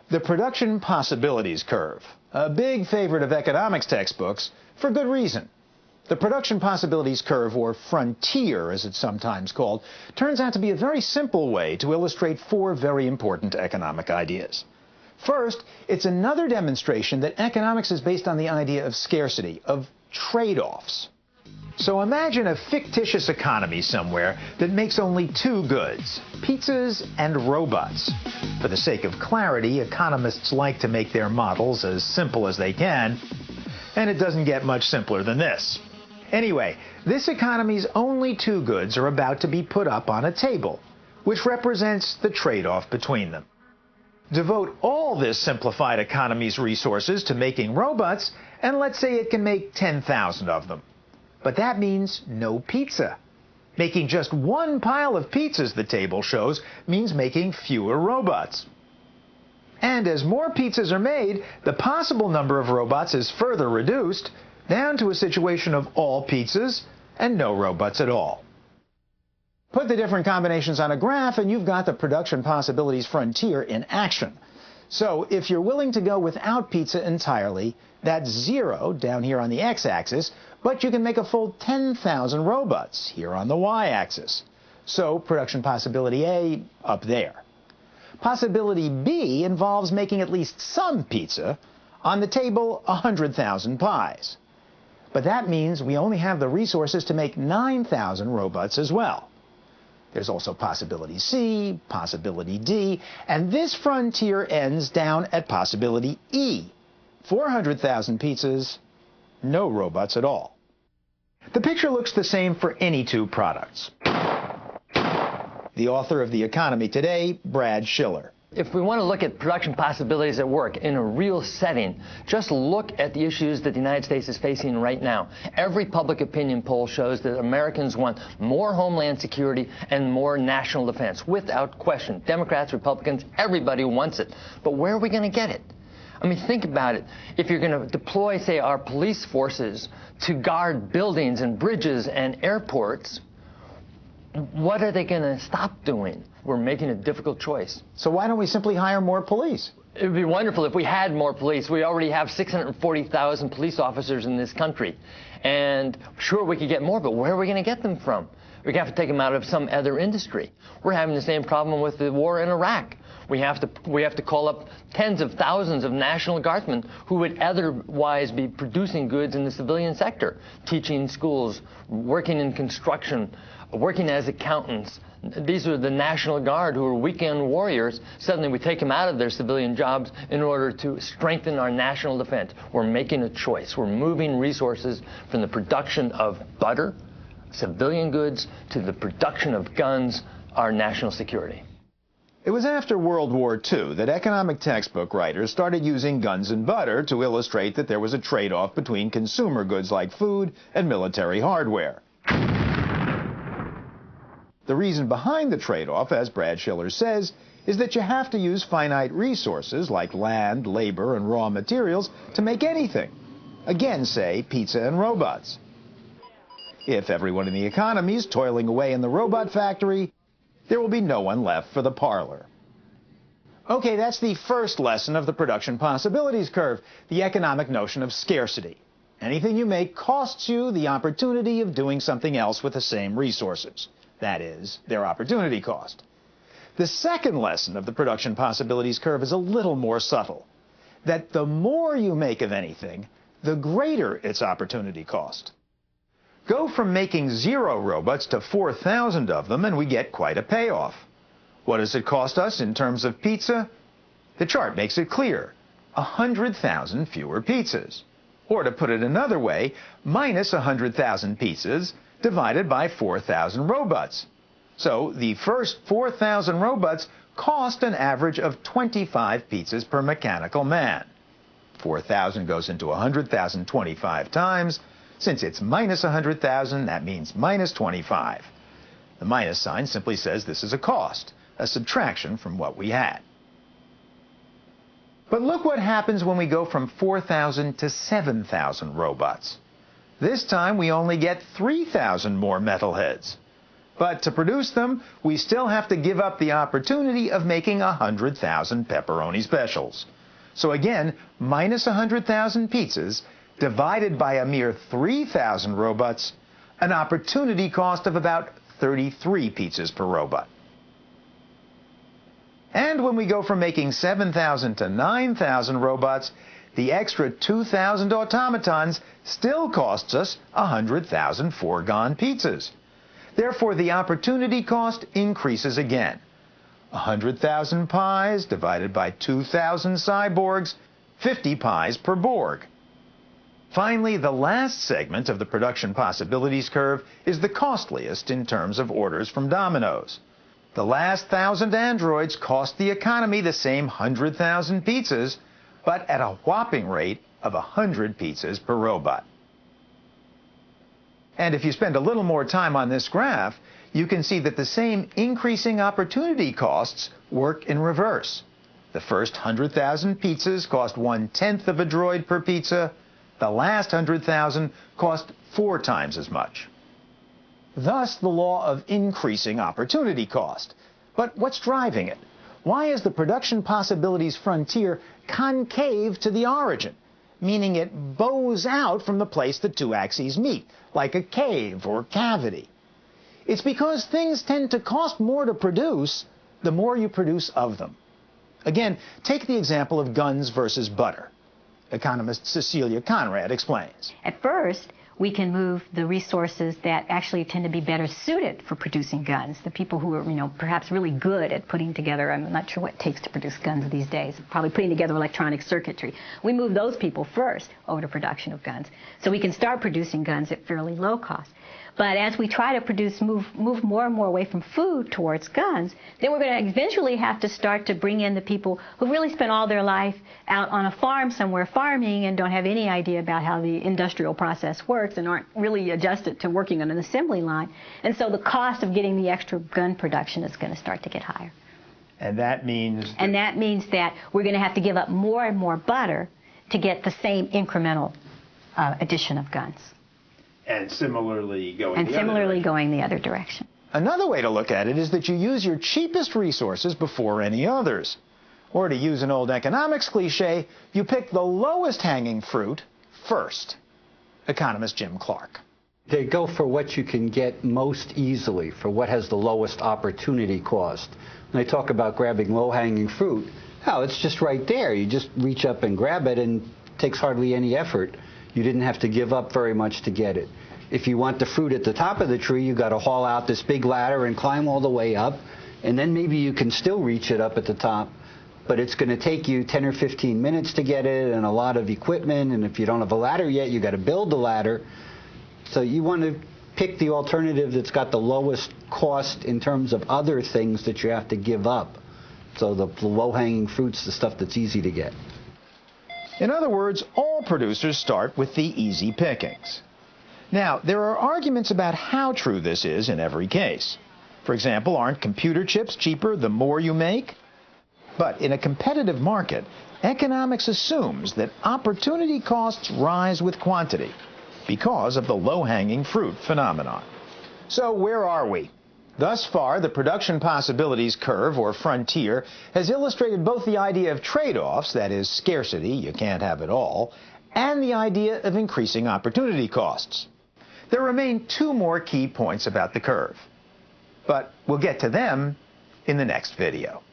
The production possibilities curve, a big favorite of economics textbooks for good reason. The production possibilities curve, or frontier as it's sometimes called, turns out to be a very simple way to illustrate four very important economic ideas. First, it's another demonstration that economics is based on the idea of scarcity, of trade-offs. So imagine a fictitious economy somewhere that makes only two goods, pizzas and robots. For the sake of clarity, economists like to make their models as simple as they can, and it doesn't get much simpler than this. Anyway, this economy's only two goods are about to be put up on a table, which represents the trade-off between them. Devote all this simplified economy's resources to making robots, and let's say it can make 10,000 of them. But that means no pizza. Making just one pile of pizzas, the table shows, means making fewer robots. And as more pizzas are made, the possible number of robots is further reduced, down to a situation of all pizzas and no robots at all. Put the different combinations on a graph and you've got the production possibilities frontier in action. So if you're willing to go without pizza entirely, that's 0 down here on the x-axis, but you can make a full 10,000 robots here on the y-axis. So production possibility A up there. Possibility B involves making at least some pizza, on the table 100,000 pies. But that means we only have the resources to make 9,000 robots as well. There's also possibility C, possibility D, and this frontier ends down at possibility E. 400,000 pizzas, no robots at all. The picture looks the same for any two products. The author of The Economy Today, Brad Schiller. If we want to look at production possibilities at work in a real setting, just look at the issues that the United States is facing right now. Every public opinion poll shows that Americans want more homeland security and more national defense, without question. Democrats, Republicans, everybody wants it. But where are we going to get it? I mean, think about it. If you're going to deploy, say, our police forces to guard buildings and bridges and airports, what are they going to stop doing? We're making a difficult choice. So why don't we simply hire more police? It would be wonderful if we had more police. We already have 640,000 police officers in this country. And sure, we could get more, but where are we going to get them from? We have to take them out of some other industry. We're having the same problem with the war in Iraq. We have to call up tens of thousands of National Guardsmen who would otherwise be producing goods in the civilian sector, teaching schools, working in construction, working as accountants. These are the National Guard who are weekend warriors. Suddenly we take them out of their civilian jobs in order to strengthen our national defense. We're making a choice. We're moving resources from the production of butter, civilian goods, to the production of guns, our national security. It was after World War II that economic textbook writers started using guns and butter to illustrate that there was a trade-off between consumer goods like food and military hardware. The reason behind the trade-off, as Brad Schiller says, is that you have to use finite resources like land, labor, and raw materials to make anything. Again, say, pizza and robots. If everyone in the economy is toiling away in the robot factory, there will be no one left for the parlor. Okay, that's the first lesson of the production possibilities curve, the economic notion of scarcity. Anything you make costs you the opportunity of doing something else with the same resources. That is, their opportunity cost. The second lesson of the production possibilities curve is a little more subtle, that the more you make of anything, the greater its opportunity cost. Go from making 0 robots to 4,000 of them and we get quite a payoff. What does it cost us in terms of pizza? The chart makes it clear, 100,000 fewer pizzas. Or to put it another way, minus 100,000 pizzas divided by 4,000 robots. So the first 4,000 robots cost an average of 25 pizzas per mechanical man. 4,000 goes into 100,000 25 times. Since it's minus 100,000, that means minus 25. The minus sign simply says this is a cost, a subtraction from what we had. But look what happens when we go from 4,000 to 7,000 robots. This time we only get 3,000 more metal heads. But to produce them, we still have to give up the opportunity of making 100,000 pepperoni specials. So again, minus 100,000 pizzas divided by a mere 3,000 robots, an opportunity cost of about 33 pizzas per robot. And when we go from making 7,000 to 9,000 robots, the extra 2,000 automatons still costs us 100,000 foregone pizzas. Therefore, the opportunity cost increases again. 100,000 pies divided by 2,000 cyborgs, 50 pies per Borg. Finally, the last segment of the production possibilities curve is the costliest in terms of orders from Domino's. The last 1,000 androids cost the economy the same 100,000 pizzas, but at a whopping rate of 100 pizzas per robot. And if you spend a little more time on this graph, you can see that the same increasing opportunity costs work in reverse. The first 100,000 pizzas cost 1/10 of a droid per pizza. The last 100,000 cost 4 times as much. Thus, the law of increasing opportunity cost. But what's driving it? Why is the production possibilities frontier concave to the origin, meaning it bows out from the place the two axes meet, like a cave or cavity? It's because things tend to cost more to produce the more you produce of them. Again, take the example of guns versus butter. Economist Cecilia Conrad explains. At first, we can move the resources that actually tend to be better suited for producing guns. The people who are, perhaps really good at putting together, I'm not sure what it takes to produce guns these days, probably putting together electronic circuitry. We move those people first over to production of guns. So we can start producing guns at fairly low cost. But as we try to move more and more away from food towards guns, then we're going to eventually have to start to bring in the people who really spent all their life out on a farm somewhere farming and don't have any idea about how the industrial process works and aren't really adjusted to working on an assembly line. And so the cost of getting the extra gun production is going to start to get higher. And that means? And that means that we're going to have to give up more and more butter to get the same incremental addition of guns. And similarly going the other direction. Another way to look at it is that you use your cheapest resources before any others. Or to use an old economics cliche, you pick the lowest hanging fruit first. Economist Jim Clark. They go for what you can get most easily, for what has the lowest opportunity cost. When they talk about grabbing low-hanging fruit, it's just right there. You just reach up and grab it, and it takes hardly any effort. You didn't have to give up very much to get it. If you want the fruit at the top of the tree, you've got to haul out this big ladder and climb all the way up, and then maybe you can still reach it up at the top, but it's going to take you 10 or 15 minutes to get it and a lot of equipment, and if you don't have a ladder yet, you've got to build the ladder. So you want to pick the alternative that's got the lowest cost in terms of other things that you have to give up. So the low-hanging fruit's the stuff that's easy to get. In other words, all producers start with the easy pickings. Now, there are arguments about how true this is in every case. For example, aren't computer chips cheaper the more you make? But in a competitive market, economics assumes that opportunity costs rise with quantity because of the low-hanging fruit phenomenon. So where are we? Thus far, the production possibilities curve, or frontier, has illustrated both the idea of trade-offs, that is, scarcity, you can't have it all, and the idea of increasing opportunity costs. There remain 2 more key points about the curve, but we'll get to them in the next video.